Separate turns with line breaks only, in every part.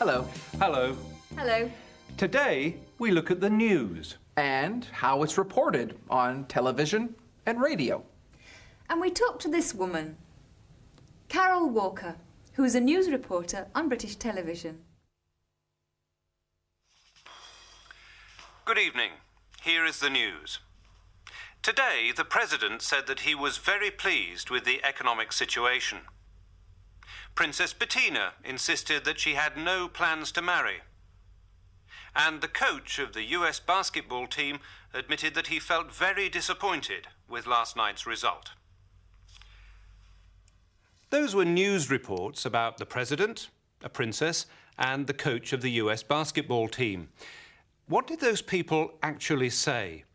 Hello.
Hello.
Hello.
Today, we look at the news.
And how it's reported on television and radio.
And we talked to this woman, Carol Walker, who is a news reporter on British television.
Good evening. Here is the news. Today, the President said that he was very pleased with the economic situation. Princess Bettina insisted that she had no plans to marry. And the coach of the US basketball team admitted that he felt very disappointed with last night's result. Those were news reports about the President, a princess, and the coach of the US basketball team. What did those people actually say?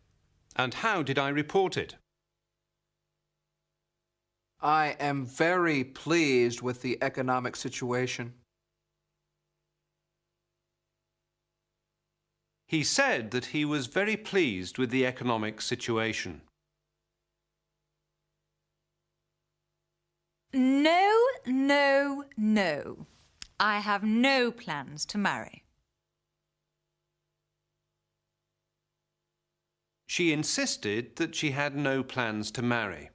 And how did I report it?
I am very pleased with the economic situation.
He said that he was very pleased with the economic situation.
No, no, no. I have no plans to marry.
She insisted that she had no plans to marry.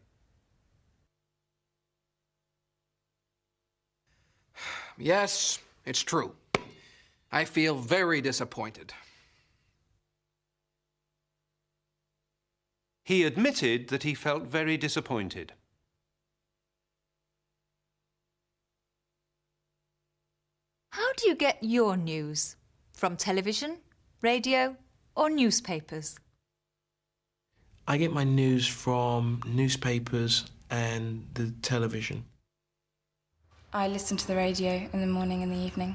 Yes, it's true. I feel very disappointed.
He admitted that he felt very disappointed.
How do you get your news? From television, radio, or newspapers?
I get my news from newspapers and the television.
I listen to the radio in the morning and the evening.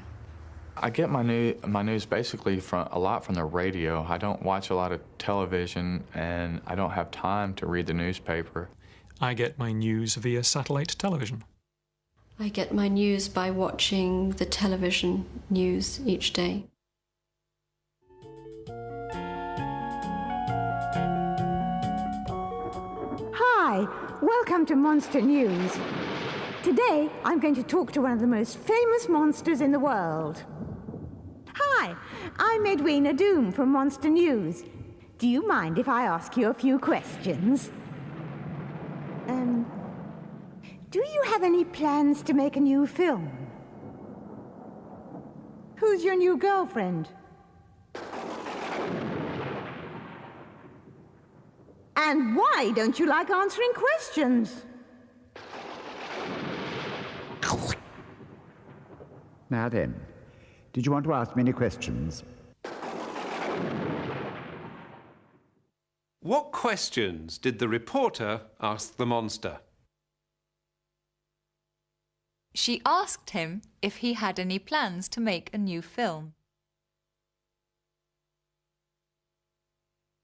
I get my news basically a lot from the radio. I don't watch a lot of television, and I don't have time to read the newspaper.
I get my news via satellite television.
I get my news by watching the television news each day.
Hi, welcome to Monster News. Today, I'm going to talk to one of the most famous monsters in the world. Hi, I'm Edwina Doom from Monster News. Do you mind if I ask you a few questions? Do you have any plans to make a new film? Who's your new girlfriend? And why don't you like answering questions?
Now then, did you want to ask me any questions?
What questions did the reporter ask the monster?
She asked him if he had any plans to make a new film.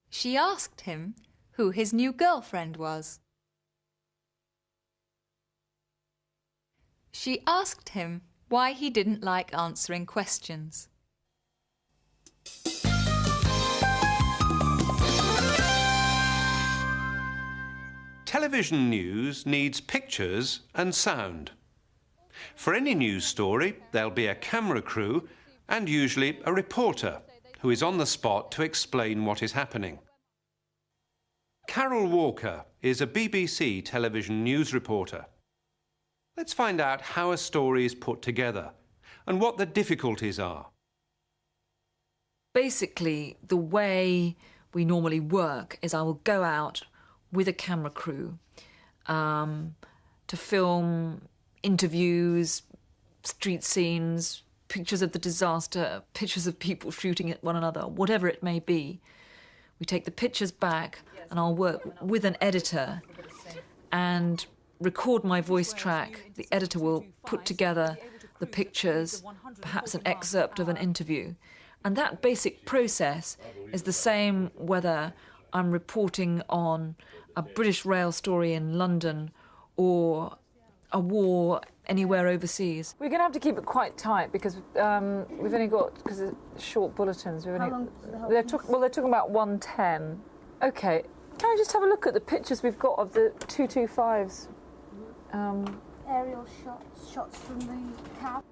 She asked him who his new girlfriend was. She asked him why he didn't like answering questions.
Television news needs pictures and sound. For any news story, there'll be a camera crew and usually a reporter who is on the spot to explain what is happening. Carol Walker is a BBC television news reporter. Let's find out how a story is put together and what the difficulties are.
Basically, the way we normally work is I will go out with a camera crew to film interviews, street scenes, pictures of the disaster, pictures of people shooting at one another, whatever it may be. We take the pictures back and I'll work with an editor and record my voice track. The editor will put together the pictures, perhaps an excerpt of an interview. And that basic process is the same whether I'm reporting on a British rail story in London or a war anywhere overseas.
We're going to have to keep it quite tight because we've only got, because it's short bulletins. How long? They're talking about 1:10. Okay, can I just have a look at the pictures we've got of the 225s?
Aerial shots from the cab.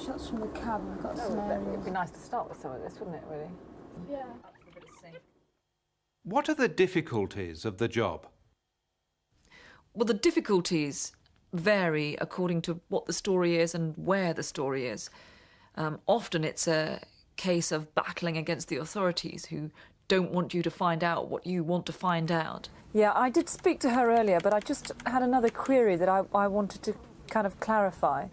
Shots from the cab. We've got some areas. It'd be nice to start with some of this, wouldn't it, really? Yeah.
What are the difficulties of the job?
Well, the difficulties vary according to what the story is and where the story is. Often it's a case of battling against the authorities who don't want you to find out what you want to find out.
Yeah, I did speak to her earlier, but I just had another query that I wanted to kind of clarify.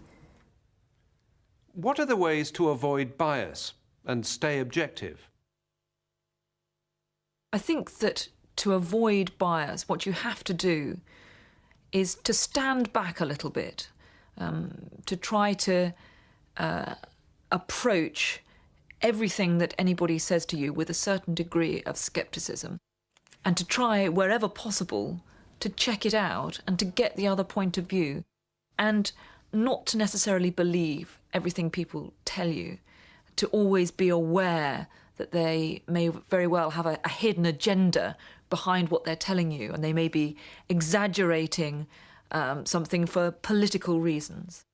What are the ways to avoid bias and stay objective?
I think that to avoid bias, what you have to do is to stand back a little bit, to try to approach everything that anybody says to you with a certain degree of scepticism, and to try, wherever possible, to check it out and to get the other point of view, and not to necessarily believe everything people tell you, to always be aware that they may very well have a hidden agenda behind what they're telling you, and they may be exaggerating something for political reasons.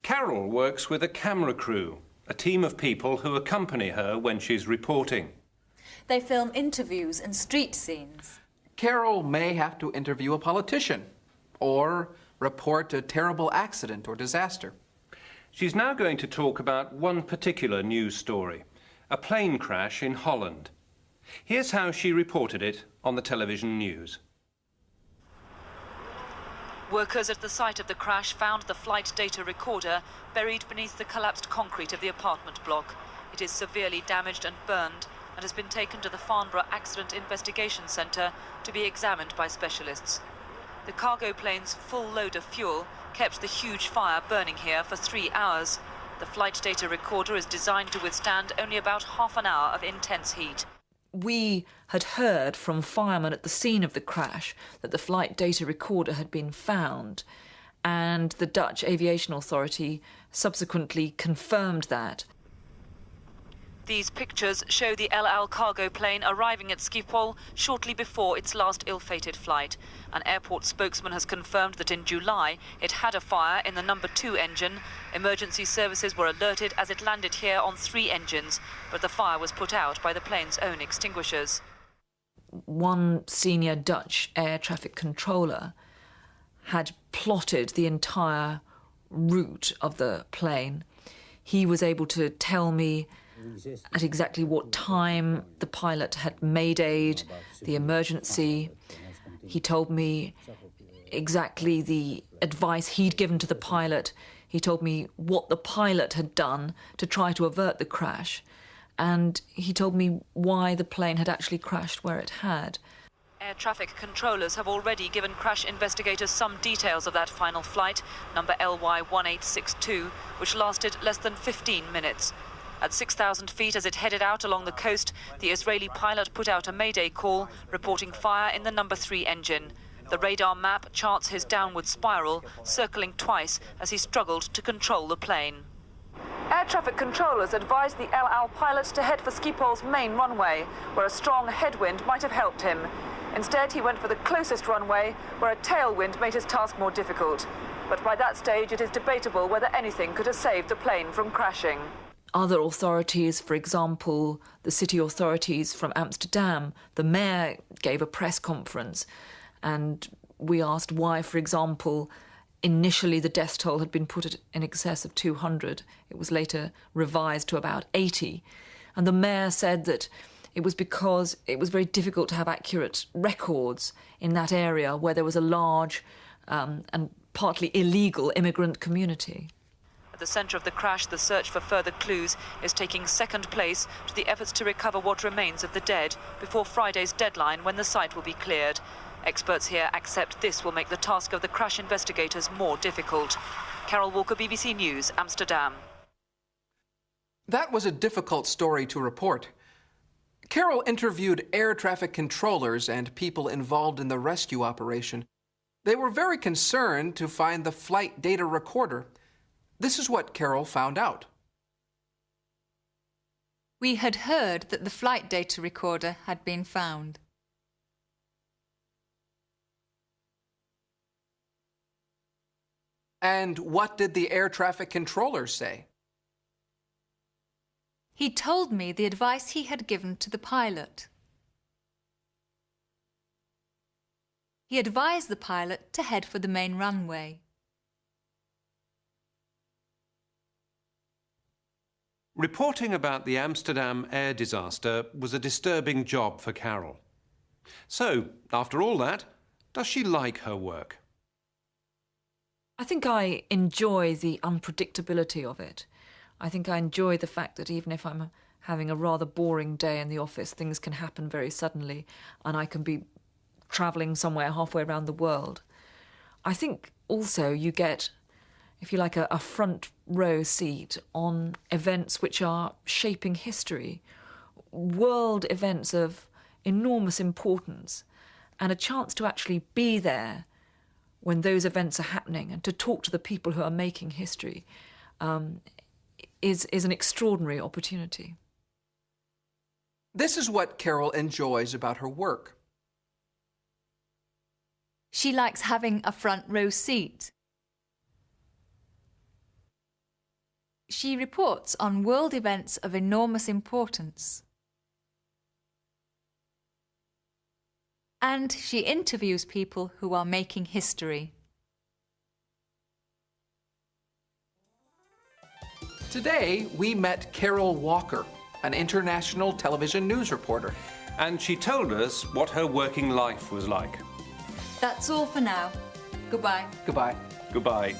Carol works with a camera crew, a team of people who accompany her when she's reporting.
They film interviews and street scenes.
Carol may have to interview a politician or report a terrible accident or disaster.
She's now going to talk about one particular news story, a plane crash in Holland. Here's how she reported it on the television news.
Workers at the site of the crash found the flight data recorder buried beneath the collapsed concrete of the apartment block. It is severely damaged and burned and has been taken to the Farnborough Accident Investigation Centre to be examined by specialists. The cargo plane's full load of fuel kept the huge fire burning here for 3 hours. The flight data recorder is designed to withstand only about half an hour of intense heat. We had heard from firemen at the scene of the crash that the flight data recorder had been found, and the Dutch Aviation Authority subsequently confirmed that. These pictures show the El Al cargo plane arriving at Schiphol shortly before its last ill-fated flight. An airport spokesman has confirmed that in July it had a fire in the number 2 engine. Emergency services were alerted as it landed here on 3 engines, but the fire was put out by the plane's own extinguishers. One senior Dutch air traffic controller had plotted the entire route of the plane. He was able to tell me at exactly what time the pilot had maydaid the emergency. He told me exactly the advice he'd given to the pilot. He told me what the pilot had done to try to avert the crash. And he told me why the plane had actually crashed where it had. Air traffic controllers have already given crash investigators some details of that final flight, number LY1862, which lasted less than 15 minutes. At 6,000 feet as it headed out along the coast, the Israeli pilot put out a mayday call, reporting fire in the number 3 engine. The radar map charts his downward spiral, circling twice as he struggled to control the plane. Air traffic controllers advised the El Al pilot to head for Schiphol's main runway, where a strong headwind might have helped him. Instead, he went for the closest runway, where a tailwind made his task more difficult. But by that stage, it is debatable whether anything could have saved the plane from crashing. Other authorities, for example, the city authorities from Amsterdam, the mayor gave a press conference, and we asked why, for example, initially the death toll had been put at in excess of 200. It was later revised to about 80. And the mayor said that it was because it was very difficult to have accurate records in that area where there was a large and partly illegal immigrant community. At the centre of the crash, the search for further clues is taking second place to the efforts to recover what remains of the dead before Friday's deadline when the site will be cleared. Experts here accept this will make the task of the crash investigators more difficult. Carol Walker, BBC News, Amsterdam.
That was a difficult story to report. Carol interviewed air traffic controllers and people involved in the rescue operation. They were very concerned to find the flight data recorder. This is what Carol found out.
We had heard that the flight data recorder had been found.
And what did the air traffic controller say?
He told me the advice he had given to the pilot. He advised the pilot to head for the main runway.
Reporting about the Amsterdam air disaster was a disturbing job for Carol. So, after all that, does she like her work?
I think I enjoy the unpredictability of it. I think I enjoy the fact that even if I'm having a rather boring day in the office, things can happen very suddenly and I can be travelling somewhere halfway around the world. I think also you get, if you like, a front row seat on events which are shaping history, world events of enormous importance, and a chance to actually be there when those events are happening and to talk to the people who are making history is an extraordinary opportunity.
This is what Carol enjoys about her work.
She likes having a front row seat. She reports on world events of enormous importance. And she interviews people who are making history.
Today, we met Carol Walker, an international television news reporter.
And she told us what her working life was like.
That's all for now. Goodbye.
Goodbye.
Goodbye.